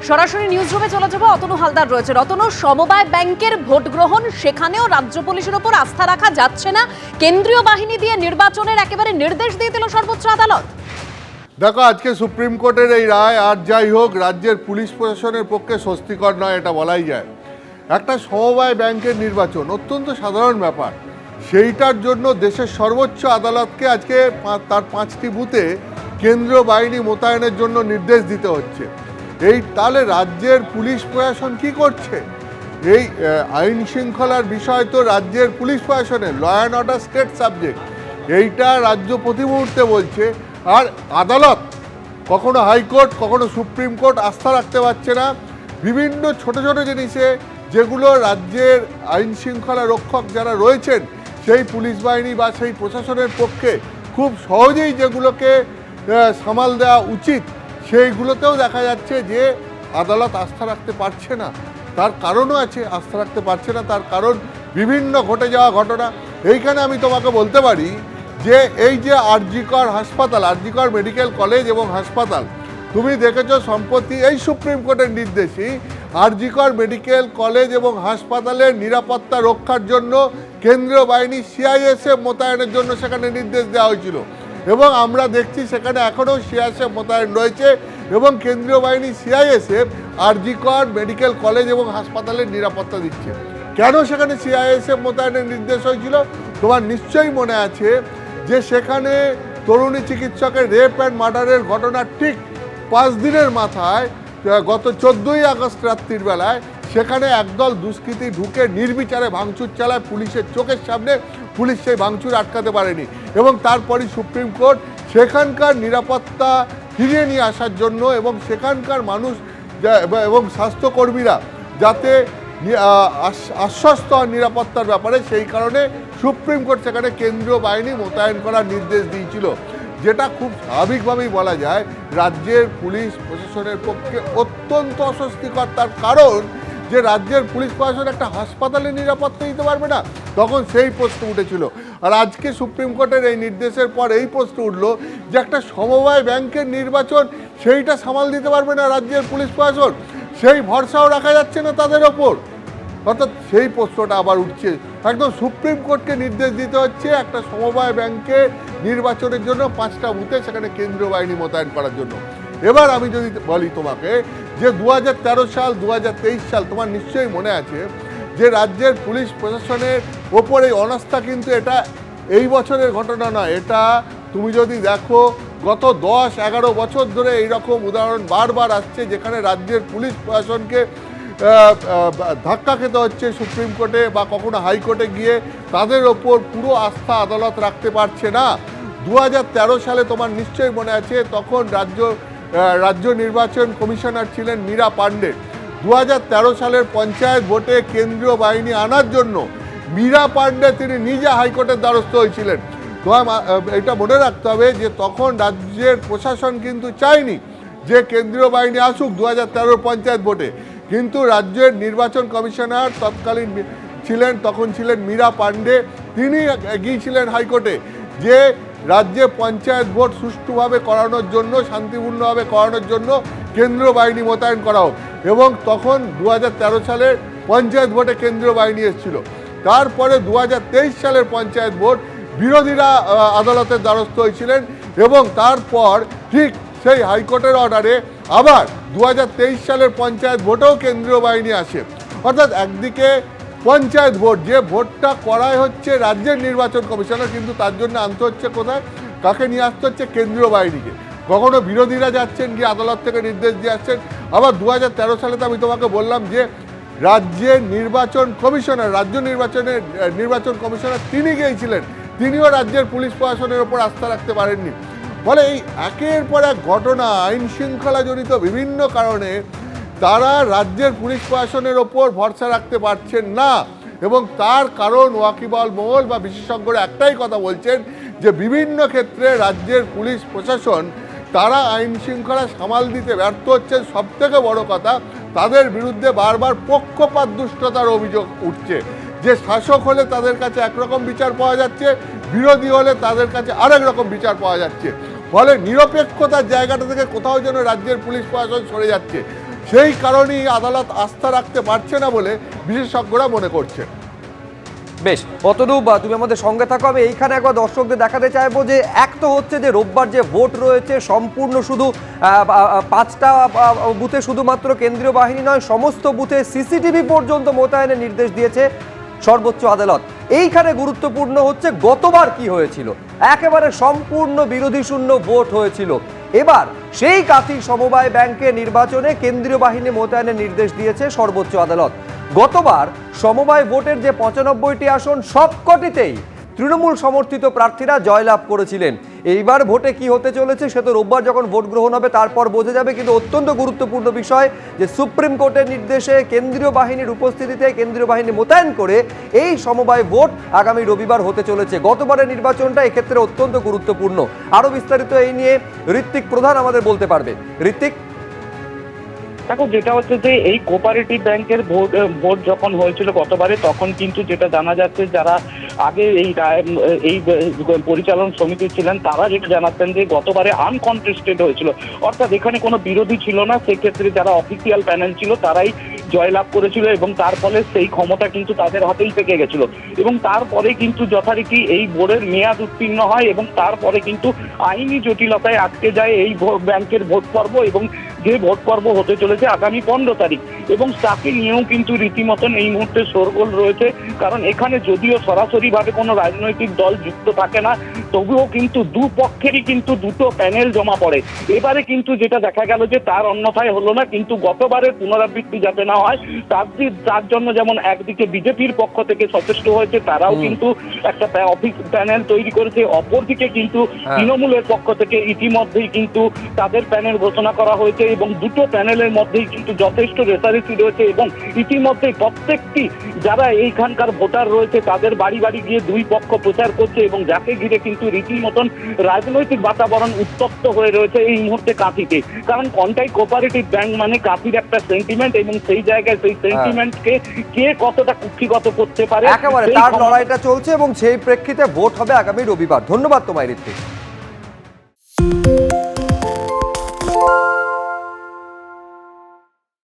সরাসরি নিউজ রুমে চলে যাবো। অতনু হালদার রয়েছে। অতনু, সমবায় ব্যাংকের ভোট গ্রহণ, সেখানেও রাজ্য পুলিশের উপর আস্থা রাখা যাচ্ছে না, কেন্দ্রীয় বাহিনী দিয়ে নির্বাচনের একেবারে নির্দেশ দিয়ে দিল সর্বোচ্চ আদালত। দেখো, আজকে সুপ্রিম কোর্টের এই রায় আর যাই হোক রাজ্যের পুলিশ প্রশাসনের পক্ষে স্বস্তিকর নয়, এটা বলাই যায়। একটা সমবায় ব্যাংকের নির্বাচন অত্যন্ত সাধারণ ব্যাপার, সেইটার জন্য দেশের সর্বোচ্চ আদালতকে আজকে তার 5টি বুথে কেন্দ্রীয় বাহিনী মোতায়েনের জন্য নির্দেশ দিতে হচ্ছে। তাহলে রাজ্যের পুলিশ প্রশাসন কি করছে? এই আইন শৃঙ্খলার বিষয় তো রাজ্যের পুলিশ প্রশাসনের, law and order state subject, এইটা রাজ্য প্রতি মুহূর্তে বলছে। আর আদালত, কখনো হাইকোর্ট কখনো সুপ্রিম কোর্ট আস্থা রাখতে পারছে না বিভিন্ন ছোট ছোট জিনিসে, যেগুলো রাজ্যের আইন শৃঙ্খলা রক্ষক যারা রয়েছেন সেই পুলিশ বাহিনী বা সেই প্রশাসনের পক্ষে খুব সহজেই যেগুলোকে সামাল দেওয়া উচিত, সেইগুলোতেও দেখা যাচ্ছে যে আদালত আস্থা রাখতে পারছে না। তার কারণও আছে, আস্থা রাখতে পারছে না তার কারণ বিভিন্ন ঘটে যাওয়া ঘটনা। এইখানে আমি তোমাকে বলতে পারি যে এই যে আরজিকর হাসপাতাল, আরজিকর মেডিকেল কলেজ এবং হাসপাতাল, তুমি দেখেছো সম্প্রতি এই সুপ্রিম কোর্টের নির্দেশেই আরজিকর মেডিকেল কলেজ এবং হাসপাতালের নিরাপত্তা রক্ষার জন্য কেন্দ্রীয় বাহিনী সিআইএসএফ মোতায়েনের জন্য সেখানে নির্দেশ দেওয়া হয়েছিল, এবং আমরা দেখছি সেখানে এখনও সিআইএসএফ মোতায়েন রয়েছে এবং কেন্দ্রীয় বাহিনী সিআইএসএফ আরজিকর মেডিকেল কলেজ এবং হাসপাতালের নিরাপত্তা দিচ্ছে। কেন সেখানে সিআইএসএফ মোতায়েনের নির্দেশ হয়েছিল? তোমার নিশ্চয়ই মনে আছে যে সেখানে তরুণী চিকিৎসকের রেপ অ্যান্ড মার্ডারের ঘটনার ঠিক 5 দিনের মাথায় গত 14ই আগস্ট রাত্রির বেলায় সেখানে একদল দুষ্কৃতী ঢুকে নির্বিচারে ভাঙচুর চালায় পুলিশের চোখের সামনে। পুলিশ সেই ভাঙচুর আটকাতে পারেনি এবং তারপরই সুপ্রিম কোর্ট সেখানকার নিরাপত্তা ফিরিয়ে নিয়ে আসার জন্য এবং সেখানকার মানুষ এবং স্বাস্থ্যকর্মীরা যাতে আশ্বস্ত নিরাপত্তার ব্যাপারে, সেই কারণে সুপ্রিম কোর্ট সেখানে কেন্দ্রীয় বাহিনী মোতায়েন করার নির্দেশ দিয়েছিল, যেটা খুব স্বাভাবিকভাবেই বলা যায় রাজ্যের পুলিশ প্রশাসনের পক্ষে অত্যন্ত অস্বস্তিকর। তার কারণ যে রাজ্যের পুলিশ প্রশাসন একটা হাসপাতালে নিরাপত্তা দিতে পারবে না, তখন সেই প্রশ্ন উঠেছিল। আর আজকে সুপ্রিম কোর্টের এই নির্দেশের পর এই প্রশ্ন উঠল যে একটা সমবায় ব্যাংকের নির্বাচন, সেইটা সামাল দিতে পারবে না রাজ্যের পুলিশ প্রশাসন, সেই ভরসাও রাখা যাচ্ছে না তাদের ওপর। অর্থাৎ সেই প্রশ্নটা আবার উঠছে, একদম সুপ্রিম কোর্টকে নির্দেশ দিতে হচ্ছে একটা সমবায় ব্যাংকে নির্বাচনের জন্য 5টা বুথে সেখানে কেন্দ্রীয় বাহিনী মোতায়েন করার জন্য। এবার আমি যদি বলি তোমাকে যে 2013 সাল 2023 সাল তোমার নিশ্চয়ই মনে আছে যে রাজ্যের পুলিশ প্রশাসনের ওপর এই অনাস্থা কিন্তু এটা এই বছরের ঘটনা নয়, এটা তুমি যদি দেখো গত 10-11 বছর ধরে এইরকম উদাহরণ বারবার আসছে, যেখানে রাজ্যের পুলিশ প্রশাসনকে ধাক্কা খেতে হচ্ছে সুপ্রিম কোর্টে বা কখনো হাইকোর্টে গিয়ে, তাদের ওপর পুরো আস্থা আদালত রাখতে পারছে না। 2013 সালে তোমার নিশ্চয়ই মনে আছে, তখন রাজ্য নির্বাচন কমিশনার ছিলেন মীরা পাণ্ডে। 2013 সালের পঞ্চায়েত ভোটে কেন্দ্রীয় বাহিনী আনার জন্য মীরা পাণ্ডে তিনি নিজে হাইকোর্টের দ্বারস্থ হয়েছিলেন। তোমার এটা মনে রাখতে হবে যে তখন রাজ্যের প্রশাসন কিন্তু চায়নি যে কেন্দ্রীয় বাহিনী আসুক 2013 পঞ্চায়েত ভোটে, কিন্তু রাজ্যের নির্বাচন কমিশনার তৎকালীন তখন ছিলেন মীরা পাণ্ডে, তিনি গিয়েছিলেন হাইকোর্টে যে রাজ্যে পঞ্চায়েত ভোট সুষ্ঠুভাবে করানোর জন্য, শান্তিপূর্ণভাবে করানোর জন্য কেন্দ্রীয় বাহিনী মোতায়েন করা হোক, এবং তখন 2013 সালের পঞ্চায়েত ভোটে কেন্দ্রীয় বাহিনী এসেছিল। তারপরে 2023 সালের পঞ্চায়েত ভোট বিরোধীরা আদালতের দ্বারস্থ হয়েছিলেন, এবং তারপর ঠিক সেই হাইকোর্টের অর্ডারে আবার 2023 সালের পঞ্চায়েত ভোটেও কেন্দ্রীয় বাহিনী আসে। অর্থাৎ একদিকে পঞ্চায়েত ভোট, যে ভোটটা করাই হচ্ছে রাজ্যের নির্বাচন কমিশনার, কিন্তু তার জন্য আনতে হচ্ছে কোথায়, কাকে নিয়ে আসতে হচ্ছে, কেন্দ্রীয় বাহিনীকে। কখনো বিরোধীরা যাচ্ছেন গিয়ে আদালত থেকে নির্দেশ দিয়ে আসছেন। আবার 2013 সালে তো আমি তোমাকে বললাম যে রাজ্যের নির্বাচন কমিশনার, নির্বাচন কমিশনার তিনি গিয়েছিলেন, তিনিও রাজ্যের পুলিশ প্রশাসনের ওপর আস্থা রাখতে পারেননি। ফলে এই একের পর এক ঘটনা, আইন শৃঙ্খলা জনিত বিভিন্ন কারণে তারা রাজ্যের পুলিশ প্রশাসনের ওপর ভরসা রাখতে পারছেন না, এবং তার কারণ ওয়াকিবহাল মহল বা বিশেষজ্ঞরা একটাই কথা বলছেন যে বিভিন্ন ক্ষেত্রে রাজ্যের পুলিশ প্রশাসন তারা আইন শৃঙ্খলা সামাল দিতে ব্যর্থ হচ্ছেন। সবথেকে বড় কথা, তাদের বিরুদ্ধে বারবার পক্ষপাত দুষ্টতার অভিযোগ উঠছে, যে শাসক হলে তাদের কাছে একরকম বিচার পাওয়া যাচ্ছে, বিরোধী হলে তাদের কাছে আরেক রকম বিচার পাওয়া যাচ্ছে। ফলে নিরপেক্ষতার জায়গাটা থেকে কোথাও যেন রাজ্যের পুলিশ প্রশাসন সরে যাচ্ছে। সেই কারণেই আদালত আস্থা রাখতে পারছে না বলে বিশেষজ্ঞরা মনে করছেন। বেশ, অতনুপ, তুমি আমাদের সঙ্গে থাকো। আমি এইখানে একবার দর্শকদের দেখাতে চাইবো যে এক তো হচ্ছে যে রোববার যে ভোট রয়েছে সম্পূর্ণ শুধু 5টা বুথে শুধুমাত্র কেন্দ্রীয় বাহিনী নয়, সমস্ত বুথে সিসিটিভি পর্যন্ত মোতায়েনের নির্দেশ দিয়েছে সর্বোচ্চ আদালত। এইখানে গুরুত্বপূর্ণ হচ্ছে গতবার কি হয়েছিল, একেবারে সম্পূর্ণ বিরোধী শূন্য ভোট হয়েছিল। এবার সেই কাঁথি সমবায় ব্যাংকের নির্বাচনে কেন্দ্রীয় বাহিনী মোতায়েনের নির্দেশ দিয়েছে সর্বোচ্চ আদালত। গতবার সমবায় ভোটের যে 95টি আসন সবকটিতেই তৃণমূল সমর্থিত প্রার্থীরা জয়লাভ করেছিলেন। এইবার ভোটে কি হতে চলেছে সে তো রোববার যখন ভোট গ্রহণ হবে তারপর বোঝা যাবে, কিন্তু অত্যন্ত গুরুত্বপূর্ণ বিষয় যে সুপ্রিম কোর্টের নির্দেশে কেন্দ্রীয় বাহিনীর উপস্থিতিতে কেন্দ্রীয় বাহিনী মোতায়েন করে এই সমবায় ভোট আগামী রবিবার হতে চলেছে। গতবারের নির্বাচনটা এক্ষেত্রে অত্যন্ত গুরুত্বপূর্ণ। আরও বিস্তারিত এই নিয়ে ঋত্বিক প্রধান আমাদের বলতে পারবে। ঋত্বিক, দেখো, যেটা হচ্ছে যে এই কোঅপারেটিভ ব্যাংকের ভোট যখন হয়েছিল গতবারে, তখন কিন্তু যেটা জানা যাচ্ছে যারা আগে এই পরিচালন সমিতি ছিলেন তারা যেটা জানাচ্ছেন যে গতবারে আনকনটেস্টেড হয়েছিল, অর্থাৎ এখানে কোনো বিরোধী ছিল না। সেক্ষেত্রে যারা অফিসিয়াল প্যানেল ছিল তারাই জয়লাভ করেছিল এবং তার ফলে সেই ক্ষমতা কিন্তু তাদের হাতেই থেকে গেছিল। এবং তারপরে কিন্তু যথারীতি এই বোর্ডের মেয়াদ উত্তীর্ণ হয় এবং তারপরে কিন্তু আইনি জটিলতায় আটকে যায় এই ব্যাংকের ভোট পর্ব, এবং যে ভোট পর্ব হতে চলেছে আগামী 15 তারিখ। এবং তাকে নিয়েও কিন্তু রীতিমতন এই মুহূর্তে শোরগোল রয়েছে, কারণ এখানে যদিও সরাসরিভাবে কোনো রাজনৈতিক দল যুক্ত থাকে না, তবুও কিন্তু দুপক্ষেরই কিন্তু দুটো প্যানেল জমা পড়ে। এবারে কিন্তু যেটা দেখা গেল যে তার অন্যথায় হলো না, কিন্তু গতবারের পুনরাবৃত্তি যাতে না হয় তার জন্য যেমন একদিকে বিজেপির পক্ষ থেকে সচেষ্ট হয়েছে, তারাও কিন্তু একটা অফিস প্যানেল তৈরি করেছে, অপরদিকে কিন্তু তৃণমূলের পক্ষ থেকে ইতিমধ্যেই কিন্তু তাদের প্যানেল ঘোষণা করা হয়েছে এবং দুটো প্যানেলের মধ্যেই কিন্তু যথেষ্ট রেসারেসি রয়েছে। এবং ইতিমধ্যে প্রত্যেকটি যারা এইখানকার ভোটার রয়েছে তাদের বাড়ি বাড়ি গিয়ে দুই পক্ষ প্রচার করছে এবং যাকে ঘিরে কিন্তু রীতিমতন রাজনৈতিক বাতাবরণ উত্তপ্ত হয়ে রয়েছে এই মুহূর্তে কাঁথিতে। কারণ কোনটাই কোঅপারেটিভ ব্যাংক মানে কাঁথির একটা সেন্টিমেন্ট, এবং সেই জায়গায় সেই সেন্টিমেন্টকে কে কতটা কুক্ষিগত করতে পারে একেবারে তার লড়াইটা চলছে এবং সেই প্রেক্ষিতে ভোট হবে আগামী রবিবার। ধন্যবাদ তোমায় ঋত্বিক।